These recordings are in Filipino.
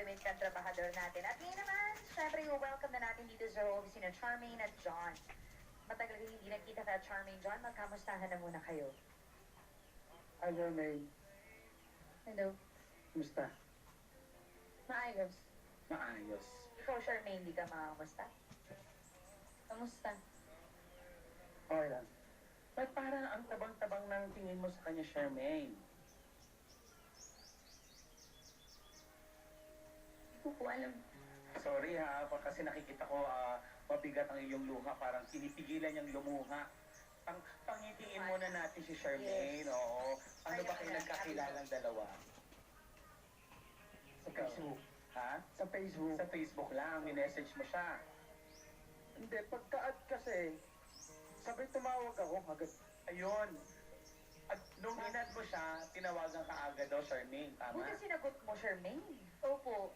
ultimate kontrabahador natin. At ngayon naman, syempre, welcome na natin dito sa home sina Charmaine at John. Matagal rin hindi nakita ka, Charmaine, John. Magkamustahan na muna kayo. Hi, Charmaine. Hello. Kumusta? Maayos. Maayos. Ikaw, Charmaine, hindi ka makamusta? Kamusta? Okay lang. Ba't parang ang tabang-tabang ng tingin mo sa kanya, Charmaine? Hindi ko alam. Sorry ha, kasi nakikita ko mabigat ang iyong luha, parang pinipigilan niyang lumuha. Pangitiin muna natin si Charmaine, Yes. oo. Ano ba kayo Kaya- nagkakilalang dalawa? Sa Facebook. Ha? Sa Facebook. Sa Facebook lang, minessage mo siya. Hindi, pagka-add kasi, sabay tumawag ako agad. Ayun. At nung inad mo siya, tinawagan ka agad daw, Charmaine, tama? Buti sinagot mo, Charmaine. Opo,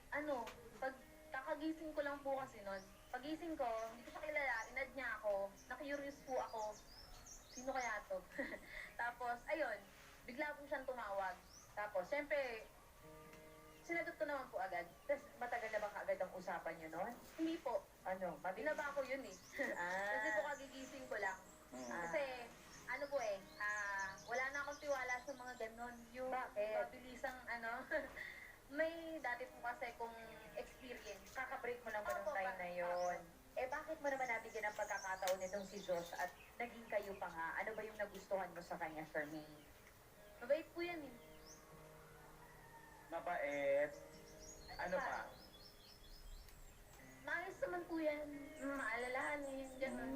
pag kakagising ko lang po kasi nun, pagising ko, hindi ko siya kilala, inad niya ako, na-curious po ako, sino kaya to? Tapos, ayun, bigla po siyang tumawag. Tapos, syempre, sinagot ko naman po agad. Tapos matagal na ba kaagad ang usapan niyo noon? Hindi po, Ano? Mabilis? binaba ko yun eh. Kasi po Ah, kagigising ko lang. Mm. Kasi, ano po eh, wala na akong tiwala sa mga ganon. Yung Bakit? mabilisang may dati po kasi kong experience. kakabreak mo lang ba nung Opo, time na yon? Eh bakit mo naman nabigyan ng pagkakataon nitong si Josh at naging kayo pa nga? Ano ba yung nagustuhan mo sa kanya, Charmaine? Mabait po yan eh. Mabait. Ano pa? Maayos naman po yan. Maalalahanin, gano'n.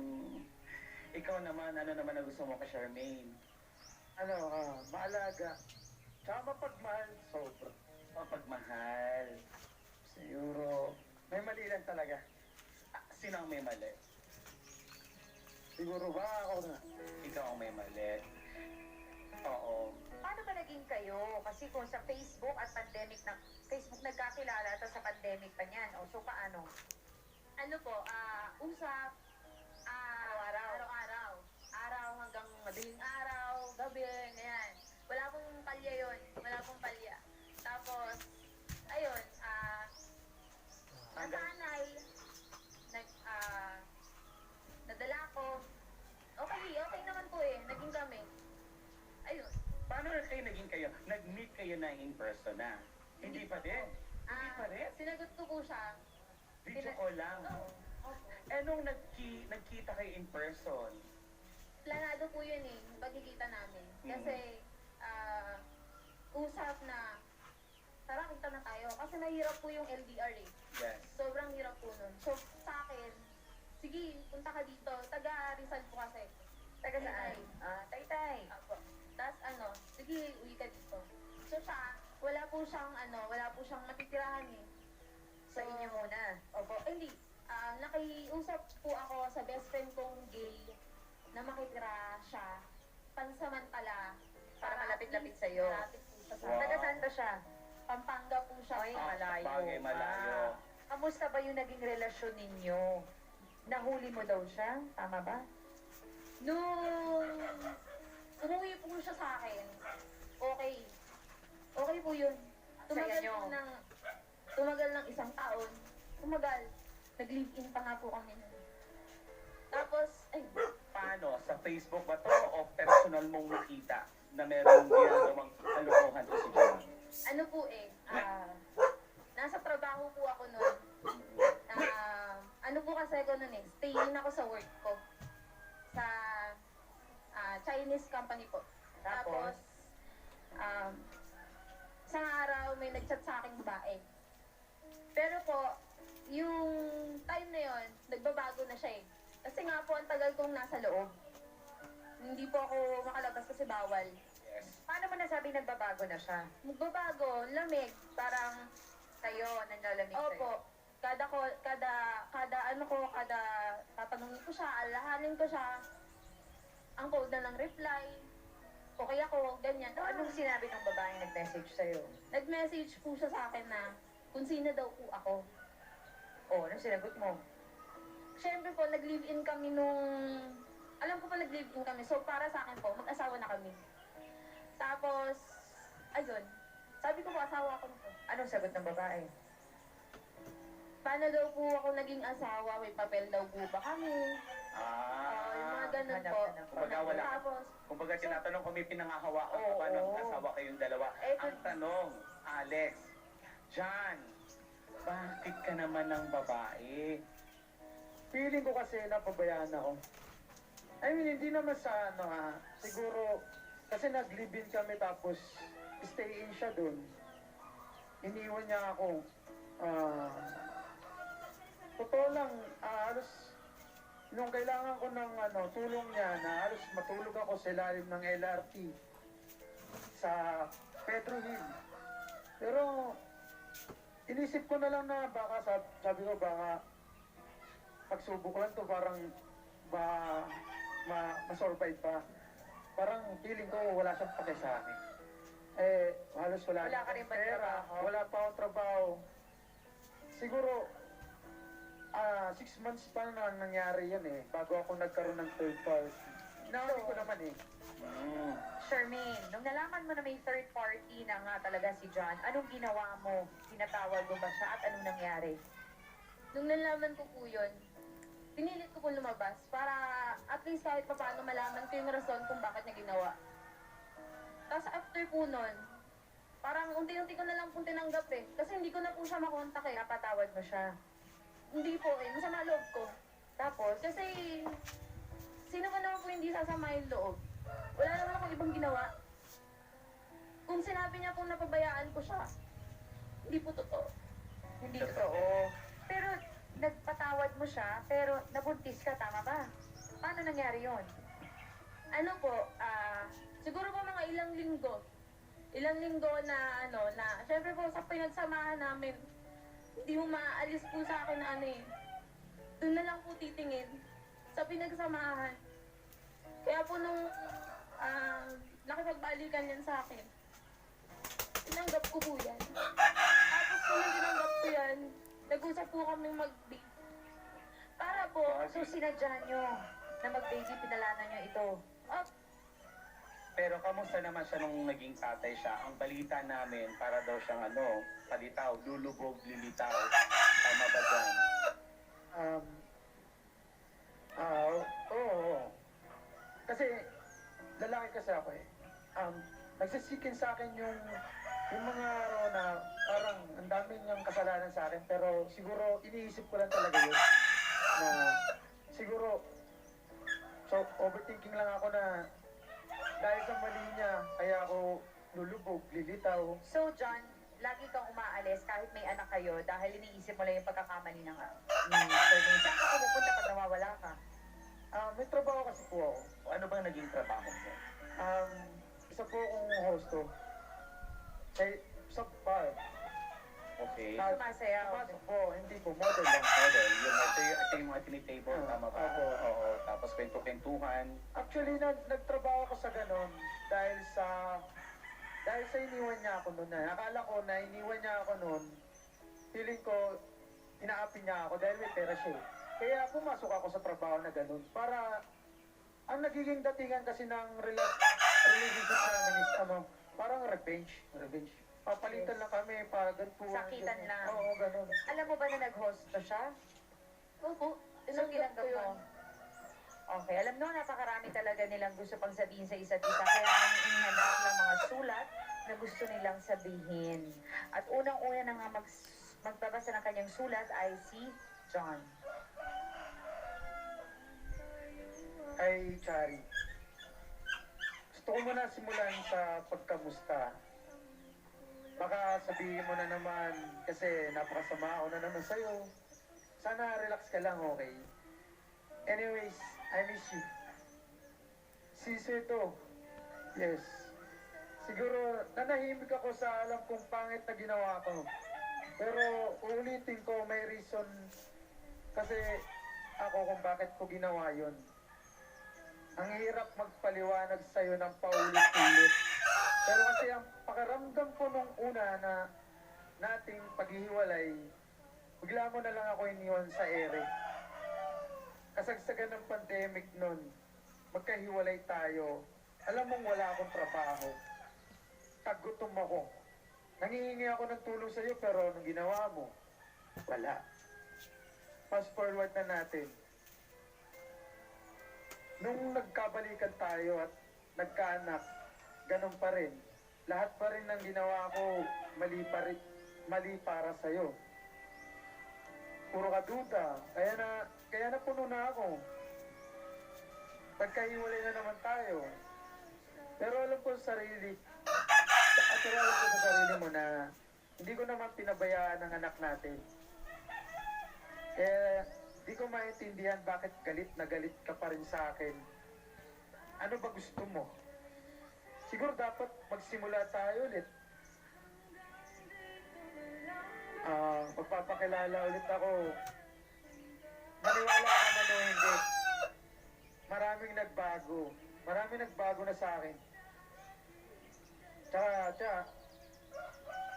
Ikaw naman, ano naman na gusto mo kay Charmaine? Maalaga. Tsaka mapagmahal, sobra. Mapagmahal. Siguro, may mali lang talaga. Sino ang may mali? Siguro ba ako na? Ikaw ang may mali. Oo. Paano ba naging kayo? Kasi kung sa Facebook at pandemic na Facebook nagkakilala tapos sa pandemic pa niyan. O so paano? Ano po, usap, Araw-araw. araw-araw. Araw hanggang madaling araw, gabi, ganyan. Wala pong palya yun. Wala pong palya. Tapos, ayun, nasanay, nadala ko. Okay naman po eh. Naging kami. Ayun. Paano na kayo naging kayo? Nag-meet kayo na in person na? Hindi pa din? Hindi pa rin? Sinagot ko po siya. Video call lang? Oo. Opo. Eh nung nagkita kayo in person, Planado po yun eh, yung pagkikita namin. Kasi, usap na, tara kita na tayo. Kasi mahirap po yung LDR eh. yes. Sobrang hirap po nun. So, sa akin, sige, punta ka dito. Taga Rizal po kasi. Taga saan? Taytay. Apo. Tapos sige, uwi ka dito. So siya, wala po siyang matitirahan eh. Sa inyo muna. Opo, hindi. Nakiusap po ako sa best friend kong gay na makitira siya pansamantala Para malapit-lapit at least sa'yo. Malapit po siya sa Wow. Taga saan ba siya? Pampanga po siya. Ay, Ah, malayo. bagay, malayo. Kamusta ba yung naging relasyon ninyo? Nahuli mo daw siya? Tama ba? Nung umuwi po siya sa akin, okay. Okay po yun. Saya nyo? Tumagal ng isang taon. Tumagal. Nag-live-in pa nga po kami nun. Tapos, ay, Paano? Sa Facebook ba to o personal mong nakita na meron ginagawang kalokohan to si John? ano po eh, nasa trabaho po ako nun. Ano po kasi ako nun eh, stay in ako sa work ko. Sa Chinese company po. Tapos? Isang araw may nag-chat sa aking babae. Pero po, yung time na yon nagbabago na siya eh. Kasi nga po, ang tagal kong nasa loob. Hindi po ako makalabas kasi bawal. Yes. Paano mo nasabing nagbabago na siya? Magbabago, lamig, parang, Kayo, nanlalamig sa'yo. opo, kada tatanungin ko siya, alahanin ko siya, ang code na ng reply, okay ako, ganyan. So, anong sinabi ng babaeng nag-message sa'yo? Nag-message po siya sa akin na kung sino daw po ako. Oh, anong sinagot mo? Siyempre po, nag-live-in kami alam ko pa nag-live-in kami, so para sa akin po, mag-asawa na kami. Tapos, ayun, sabi ko po, asawa ko na po. Anong sagot ng babae? paano daw po ako naging asawa, may papel daw po ba kami? Yung mga ganun hanap po. ka ng Kumbaga wala. Tapos, Kumbaga tinatanong kung may pinangahawakan ka Oo. ba ng asawa kayong dalawa. Eh, Ang tanong, Alex, John, bakit ka naman ng babae? Feeling ko kasi napabayaan ako. I mean, hindi naman sa siguro, kasi nag-live-in kami tapos stay in siya dun. Iniwan niya ako. Totoo lang, halos, nung kailangan ko ng tulong niya na halos matulog ako sa ilalim ng LRT sa Pedro Hill. Pero, inisip ko na lang na baka, sabi ko baka, pagsubok lang to parang ma-survive pa. Parang feeling ko wala siyang pake sa akin. Halos wala Wala ka rin ba pera, trabaho? wala pa akong trabaho. Siguro, 6 months pa na nangyari yan bago ako nagkaroon ng third party. Naawin ko naman Mm. Charmaine, nung nalaman mo na may third party na nga talaga si John, anong ginawa mo? Tinatawag mo ba siya at anong nangyari? nung nalaman ko po yun, pinilit ko po lumabas para at least kahit pa paano malaman ko yung rason kung bakit niya ginawa. Tapos after po nun, parang unti-unti ko na lang po tinanggap Kasi hindi ko na po siya makontak Napatawad mo siya. Hindi po masama loob ko. Tapos, Kasi, sino man naman po hindi sasama yung loob? Wala naman akong ibang ginawa. Kung sinabi niya pong napabayaan ko siya, hindi po totoo. hindi totoo. Pero, nagpatawad mo siya, pero nabuntis ka, tama ba? Paano nangyari yon? Ano po, siguro po mga ilang linggo. Ilang linggo na syempre po sa pinagsamahan namin, hindi mo maaalis po sa akin na doon na lang po titingin sa pinagsamahan. Kaya po nung nakipagbalikan yan sa akin, tinanggap ko po yan. Tapos po nung tinanggap ko yan, nag-usap po kami mag-date. Para po, So, sinadya nyo na mag-baby, pinalanan nyo ito. Pero kamusta naman siya nung naging tatay siya? Ang balita namin, para daw siyang palitaw, lulubog, lilitaw. Tama ba dyan? Oo. Kasi, lalaki kasi ako nagsisikin sa akin yung mga araw na parang ang dami niyang kasalanan sa akin, pero siguro iniisip ko lang talaga yun. Na siguro, so overthinking lang ako na dahil sa mali niya, kaya ako lulubog, lilitaw. So, John, lagi kang umaalis kahit may anak kayo dahil iniisip mo lang yung pagkakamali ng Charmaine. Saan ka pumupunta pag nawawala ka? May trabaho kasi po ako. O ano bang naging trabaho mo? Isa po akong hosto. Sa bar. Okay. Sumasayaw. Pasok po, hindi po, model lang. Model, ito yung mga tinitable, tama ba? Opo. Oo, tapos kwento-kwentuhan. Actually, nagtrabaho ko sa ganon dahil sa iniwan niya ako noon. Akala ko na iniwan niya ako noon, feeling ko, inaapi niya ako dahil may pera siya. Kaya pumasok ako sa trabaho na ganon. Para, ang nagiging datingan kasi ng relationship namin is parang revenge. Papalitan lang kami, ganito. Sakitan lang. Oo, ganon. Alam mo ba na nag-hosto siya? Opo, So, tinanggap tinanggap ko yun. mo? Okay, alam mo, napakarami talaga nilang gusto pang sabihin sa isa't isa. Kaya namin inihanda lang mga sulat na gusto nilang sabihin. At unang-una na nga magbabasa ng kanyang sulat ay si John. Ay, Chari. Gusto ko muna simulan sa pagkamusta. Baka sabihin mo na naman, kasi napakasama ako na naman sa'yo. Sana relax ka lang, okay? Anyways, I miss you. Siso ito. Yes. Siguro, nanahimik ako sa alam kong pangit na ginawa ko. Pero, uulitin ko, may reason kasi ako kung bakit ko ginawa yon. Ang hirap magpaliwanag sa'yo ng paulit-ulit. Pero kasi ang pakiramdam ko nung una na nating paghihiwalay, bigla mo na lang ako iniwan sa ere. Kasagsagan ng pandemic nun, magkahiwalay tayo. Alam mong wala akong trabaho. Tagutom ako. Nangihingi ako ng tulong sa'yo pero anong ginawa mo? Wala. fast forward na natin. Nung nagkabalikan tayo at nagkaanak, ganun pa rin. Lahat pa rin ng ginawa ko, mali para sa'yo. Puro ka duda, kaya na puno na ako. Nagkahiwalay na naman tayo. Pero alam ko sa sarili, pero alam ko sa sarili mo na hindi ko naman pinabayaan ang anak natin. Kaya di ko maintindihan bakit galit na galit ka pa rin sa akin. Ano ba gusto mo? Siguro dapat magsimula tayo ulit. Magpapakilala ulit ako. Maniwala ka man o hindi. Maraming nagbago. Maraming nagbago na sa akin. Tsaka,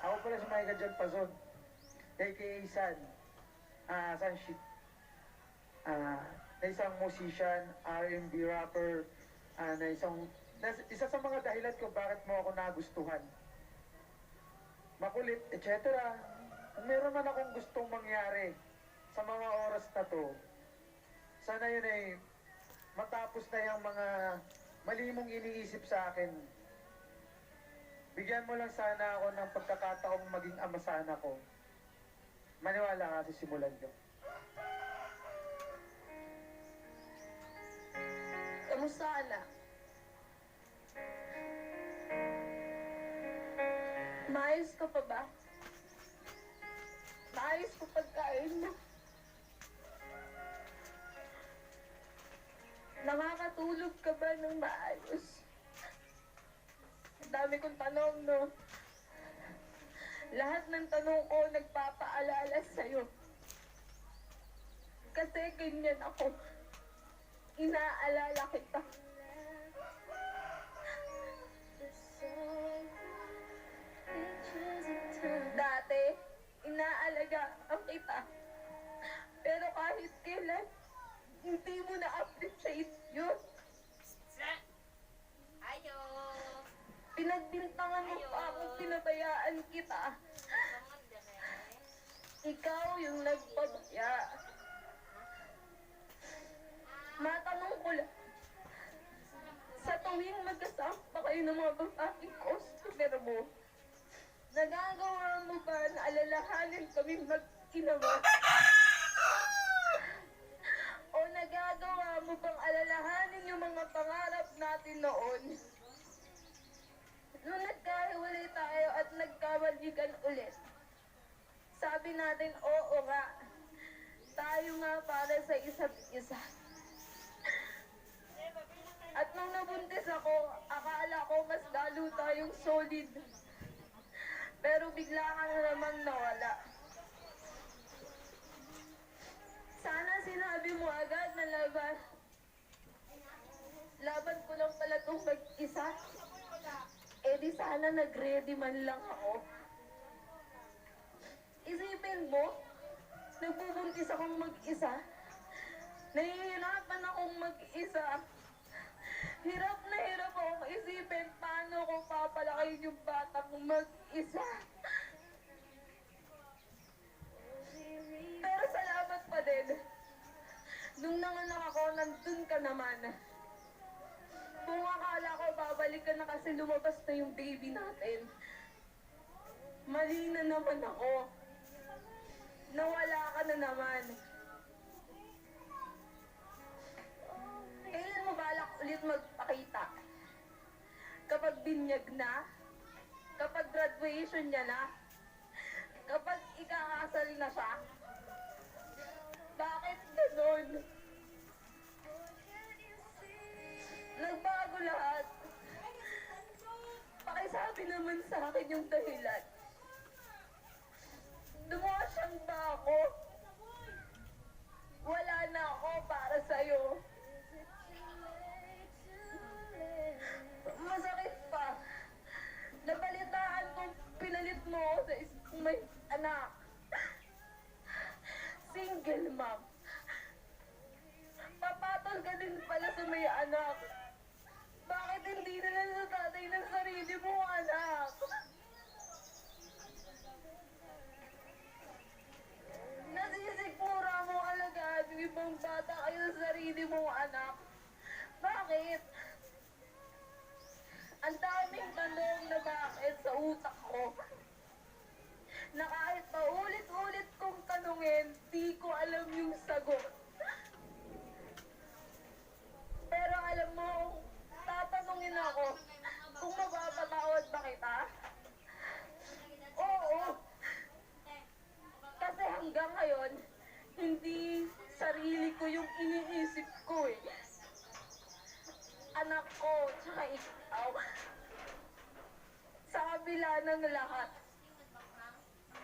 ako pala si Michael John Pazon. A.K.A. San. Sunship. Na isang musician, R&B rapper, isa sa mga dahilan ko bakit mo ako nagustuhan. Makulit, etc. Kung meron man akong gustong mangyari sa mga oras na to, sana yun ay matapos na yung mga mali mong iniisip sa akin. Bigyan mo lang sana ako ng pagkakataong maging ama sana ko. Maniwala ka, sisimulan nyo. Kamusta ka na? Maayos ka pa ba? Maayos ka pagkain mo? Nakakatulog ka ba ng maayos? Ang dami kong tanong, no? Lahat ng tanong ko nagpapaalala sa'yo. Kasi ganyan ako. Inaalala kita. Dati, inaalagaan kita. Pero kahit kailan, hindi mo na-appreciate yun. Ayo. Pinagbintangan mo pa akong pinabayaan kita. Ikaw yung nagpabaya. Matanong ko lang, sa tuwing magkasama kayo ng mga babaeng customer mo, nagagawa mo ba na alalahanin kaming mag-ina mo? O nagagawa mo bang alalahanin yung mga pangarap natin noon? Nung nagkahiwalay tayo at nagkabalikan ulit, sabi natin, oo nga, tayo nga para sa isa't isa. At nung nabuntis ako, akala ko mas lalo tayong solid. Pero bigla ka na namang nawala. Sana sinabi mo agad na laban ko lang pala itong mag-isa. Eh di sana nag-ready man lang ako. Isipin mo, nagbubuntis akong mag-isa. Nahihirapan akong mag-isa. Hirap na hirap akong isipin paano ko papalakihin yung batang mag-isa. Pero salamat pa din. Nung nanganak ako, nandun ka naman. Kung akala ko babalik ka na kasi lumabas na yung baby natin. Mali na naman ako. Nawala ka na naman. Kailan mo balak ulit magpakita? Kapag binyag na? Kapag graduation niya na? Kapag ikakasal na siya? Bakit ganun? Nagbago lahat. Pakisabi naman sa akin yung dahilan. Dumasyang ba ako? Wala na ako para sa'yo. Masakit pa. Nabalitaan kong pinalit mo ako sa isang may anak. Single mom. Papatol ka din pala sa may anak. Bakit hindi na lang sa tatay ng sarili mo, anak? Nasisikmura mo alagaan anak. Bakit? Ang daming tanong na bakit sa utak ko. Na kahit paulit-ulit kong tanungin, di ko alam yung sagot. Pero alam mo, tatanungin ako kung mapapatawad ba kita? Oo. Kasi hanggang ngayon, hindi sarili ko yung iniisip ko eh. Anak ko, tsaka ikaw. Sa kabila ng lahat,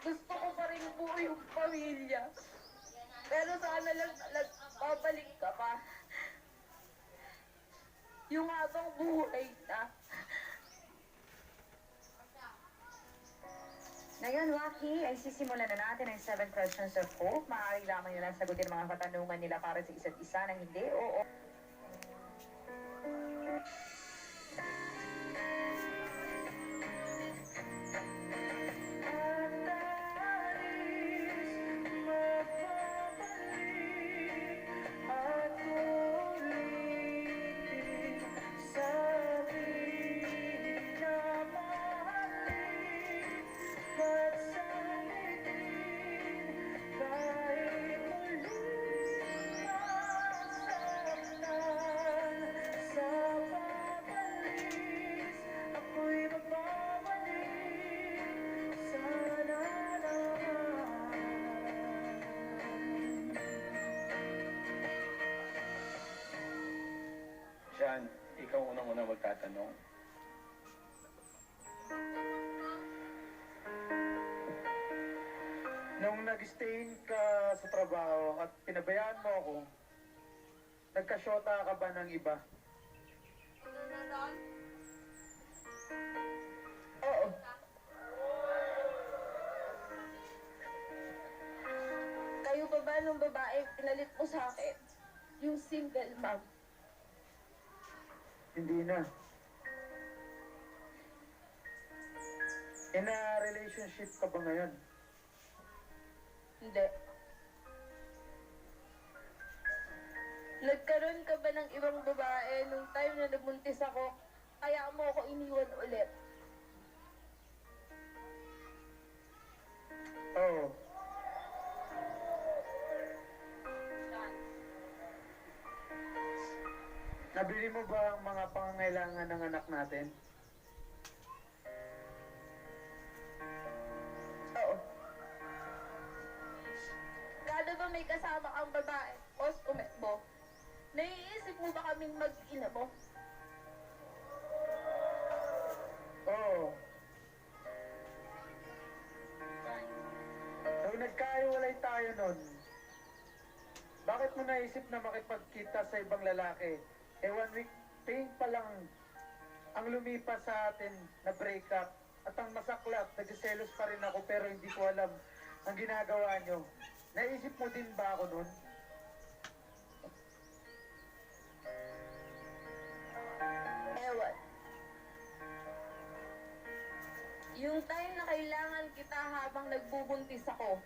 gusto ko pa rin buo yung pamilya. Pero sana lang babalik ka pa. Yung habang buhay na. Ngayon, Waki, ay sisimulan na natin ang 7 questions of hope. Maaari lamang nyo lang sagutin ang mga katanungan nila para sa isa't isa ng hindi o Jan, ikaw unang-unang magtatanong. Nung nag-stay ka sa trabaho at pinabayaan mo ako, nagkasyota ka ba ng iba? Oo. Kayo ba ba nung babae pinalit mo sa akin? Yung single mom. Hindi na. In a relationship ka ba ngayon? Hindi. Nagkaroon ka ba ng ibang babae nung time na nabuntis ako, kaya mo ako iniwan ulit? Oo. Nabili mo ba ang mga pangangailangan ng anak natin? Oo. Kada ba may kasama kang babae, post-umet mo, naiisip mo ba kaming mag-ina mo? Oo. Nung nagkahiwalay tayo nun, bakit mo naisip na makipagkita sa ibang lalaki? 1 week paying pa lang ang lumipas sa atin na breakup. At ang masaklap, nagsiselos pa rin ako pero hindi ko alam ang ginagawa nyo. Naisip mo din ba ako nun? Ewan. Yung time na kailangan kita habang nagbubuntis ako,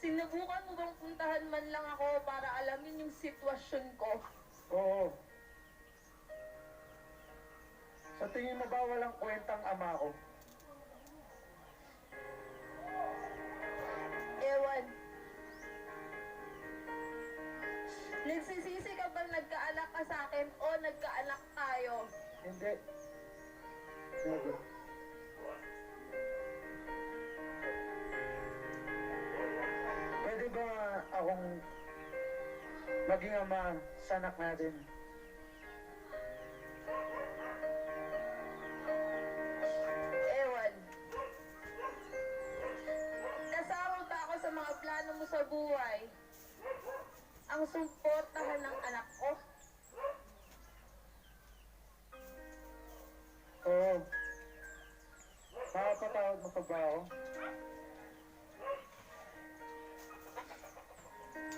sinubukan mo bang puntahan man lang ako para alamin yung sitwasyon ko? Oo. Sa tingin mo ba walang kwentang ama ko? Ewan. Nagsisisi ka bang nagkaanak ka sa akin o nagkaanak tayo? Hindi. Never. Pwede ba akong maging ama sa anak natin? Ewan. Kasama ba ako sa mga plano mo sa buhay? Ang suportahan ng anak ko? Oo. Makapatawad mo pa ba ako?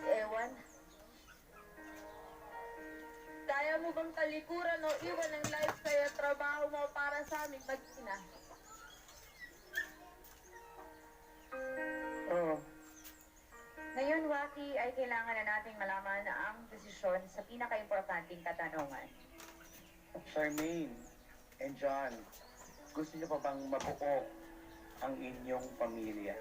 Ewan. Kaya mo bang talikuran o iwan ang lifestyle at trabaho mo para sa aming mag-ina? Oo. Ngayon, Waki, ay ay kailangan na nating malaman ang desisyon sa pinaka-importanting katanungan. Charmaine and John, gusto niyo pa bang mabuo ang inyong pamilya?